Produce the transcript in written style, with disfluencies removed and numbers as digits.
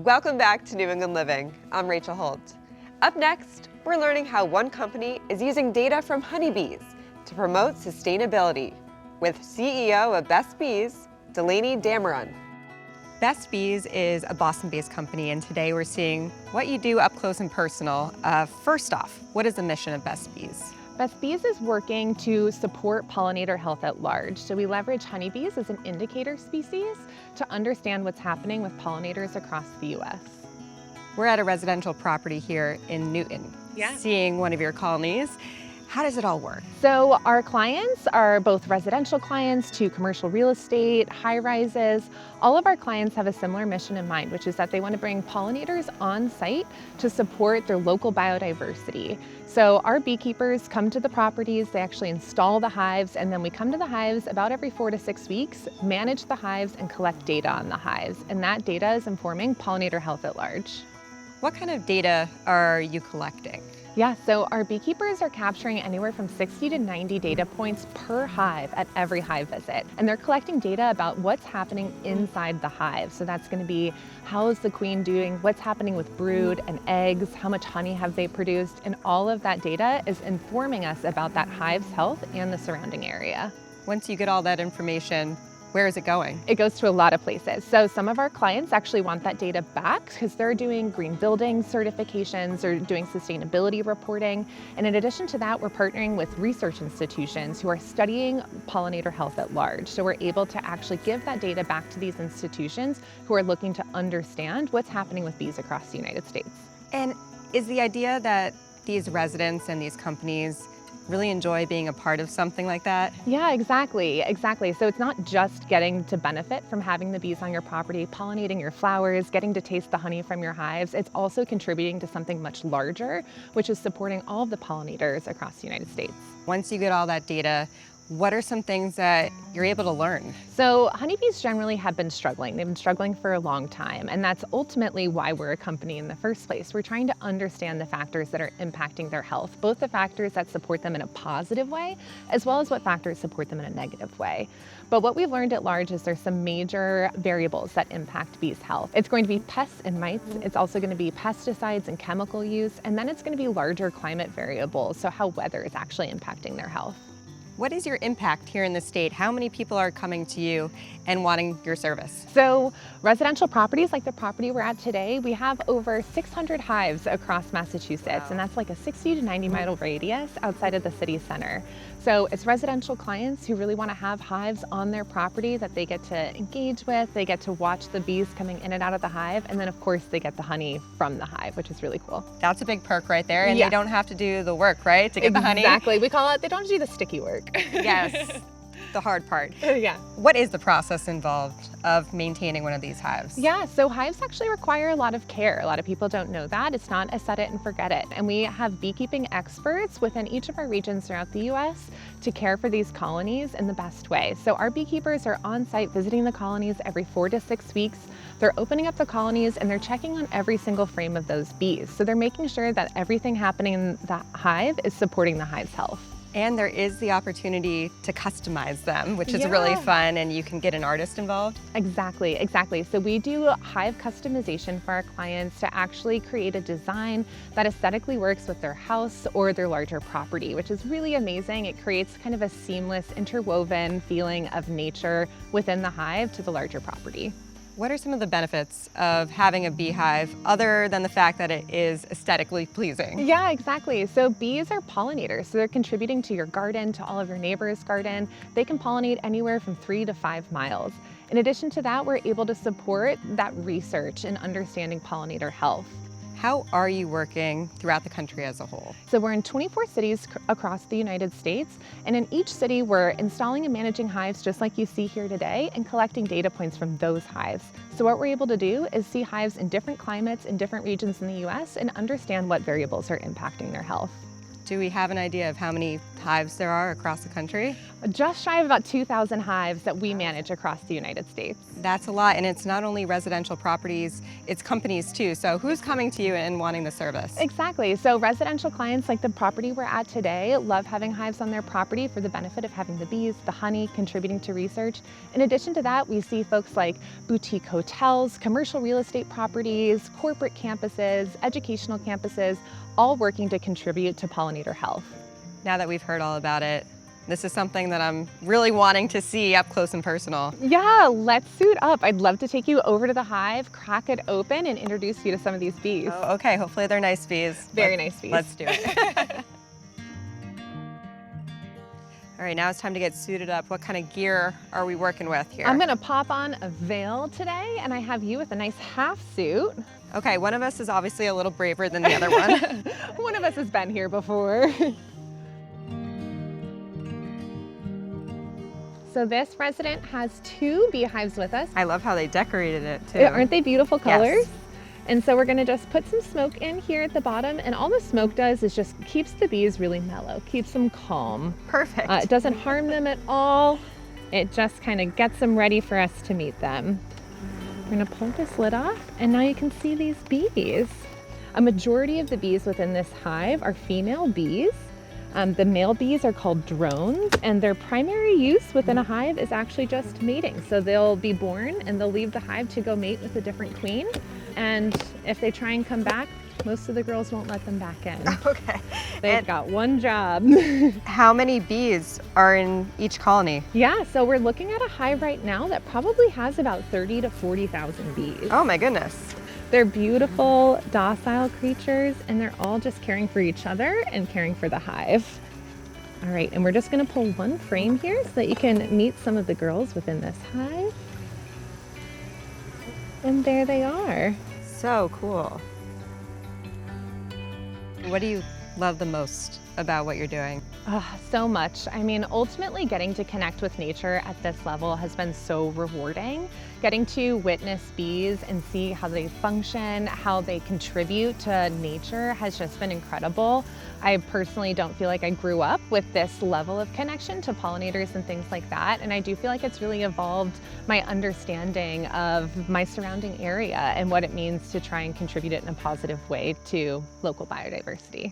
Welcome back to New England Living. I'm Rachel Holt. Up next, we're learning how one company is using data from honeybees to promote sustainability with CEO of Best Bees, Delaney Dameron. Best Bees is a Boston-based company, and today we're seeing what you do up close and personal. First off, what is the mission of Best Bees? Best Bees is working to support pollinator health at large. So we leverage honeybees as an indicator species to understand what's happening with pollinators across the U.S. We're at a residential property here in Newton, seeing one of your colonies. How does it all work? So our clients are both residential clients to commercial real estate, high rises. All of our clients have a similar mission in mind, which is that they want to bring pollinators on site to support their local biodiversity. So our beekeepers come to the properties, they actually install the hives, and then we come to the hives about every 4 to 6 weeks, manage the hives, and collect data on the hives. And that data is informing pollinator health at large. What kind of data are you collecting? Yeah, so our beekeepers are capturing anywhere from 60 to 90 data points per hive at every hive visit. And they're collecting data about what's happening inside the hive. So that's going to be how is the queen doing, what's happening with brood and eggs, how much honey have they produced, and all of that data is informing us about that hive's health and the surrounding area. Once you get all that information, where is it going? It goes to a lot of places. So some of our clients actually want that data back because they're doing green building certifications or doing sustainability reporting. And in addition to that, we're partnering with research institutions who are studying pollinator health at large. So we're able to actually give that data back to these institutions who are looking to understand what's happening with bees across the United States. And is the idea that these residents and these companies really enjoy being a part of something like that? Yeah, exactly. So it's not just getting to benefit from having the bees on your property, pollinating your flowers, getting to taste the honey from your hives. It's also contributing to something much larger, which is supporting all of the pollinators across the United States. Once you get all that data, what are some things that you're able to learn? So honeybees generally have been struggling. They've been struggling for a long time, and that's ultimately why we're a company in the first place. We're trying to understand the factors that are impacting their health, both the factors that support them in a positive way, as well as what factors support them in a negative way. But what we've learned at large is there's some major variables that impact bees' health. It's going to be pests and mites. It's also going to be pesticides and chemical use, and then it's going to be larger climate variables, so how weather is actually impacting their health. What is your impact here in the state? How many people are coming to you and wanting your service? So residential properties like the property we're at today, we have over 600 hives across Massachusetts, and that's like a 60 to 90 mile radius outside of the city center. So it's residential clients who really want to have hives on their property that they get to engage with, they get to watch the bees coming in and out of the hive, and then of course they get the honey from the hive, which is really cool. That's a big perk right there, and they don't have to do the work, right, to get the honey? Exactly, we call it, they don't do the sticky work. Yes, the hard part. Yeah. What is the process involved of maintaining one of these hives? Yeah, so hives actually require a lot of care. A lot of people don't know that. It's not a set it and forget it. And we have beekeeping experts within each of our regions throughout the U.S. to care for these colonies in the best way. So our beekeepers are on site visiting the colonies every 4 to 6 weeks. They're opening up the colonies and they're checking on every single frame of those bees. So they're making sure that everything happening in the hive is supporting the hive's health. And there is the opportunity to customize them, which is really fun, and you can get an artist involved. Exactly. So we do hive customization for our clients to actually create a design that aesthetically works with their house or their larger property, which is really amazing. It creates kind of a seamless, interwoven feeling of nature within the hive to the larger property. What are some of the benefits of having a beehive other than the fact that it is aesthetically pleasing? Yeah, exactly. So bees are pollinators, so they're contributing to your garden, to all of your neighbors' garden. They can pollinate anywhere from 3 to 5 miles. In addition to that, we're able to support that research and understanding pollinator health. How are you working throughout the country as a whole? So we're in 24 cities across the United States, and in each city we're installing and managing hives just like you see here today and collecting data points from those hives. So what we're able to do is see hives in different climates in different regions in the US and understand what variables are impacting their health. Do we have an idea of how many hives there are across the country? Just shy of about 2,000 hives that we manage across the United States. That's a lot, and it's not only residential properties, it's companies too. So who's coming to you and wanting the service? Exactly. So residential clients like the property we're at today love having hives on their property for the benefit of having the bees, the honey, contributing to research. In addition to that, we see folks like boutique hotels, commercial real estate properties, corporate campuses, educational campuses, all working to contribute to pollinator health. Now that we've heard all about it, this is something that I'm really wanting to see up close and personal. Yeah, let's suit up. I'd love to take you over to the hive, crack it open, and introduce you to some of these bees. Oh, okay, hopefully they're nice bees. Very nice bees. Let's do it. All right, now it's time to get suited up. What kind of gear are we working with here? I'm gonna pop on a veil today, and I have you with a nice half suit. Okay, one of us is obviously a little braver than the other one. One of us has been here before. So this resident has 2 beehives with us. I love how they decorated it too. Aren't they beautiful colors? Yes. And so we're gonna just put some smoke in here at the bottom, and all the smoke does is just keeps the bees really mellow, keeps them calm. Perfect. It doesn't harm them at all. It just kind of gets them ready for us to meet them. We're gonna pull this lid off, and now you can see these bees. A majority of the bees within this hive are female bees. The male bees are called drones, and their primary use within a hive is actually just mating. So they'll be born and they'll leave the hive to go mate with a different queen. And if they try and come back, most of the girls won't let them back in. Okay. They've got one job. How many bees are in each colony? Yeah, so we're looking at a hive right now that probably has about 30 to 40,000 bees. Oh my goodness. They're beautiful, docile creatures, and they're all just caring for each other and caring for the hive. All right, and we're just gonna pull one frame here so that you can meet some of the girls within this hive. And there they are. So cool. What do you love the most about what you're doing? So much. I mean, ultimately getting to connect with nature at this level has been so rewarding. Getting to witness bees and see how they function, how they contribute to nature has just been incredible. I personally don't feel like I grew up with this level of connection to pollinators and things like that. And I do feel like it's really evolved my understanding of my surrounding area and what it means to try and contribute it in a positive way to local biodiversity.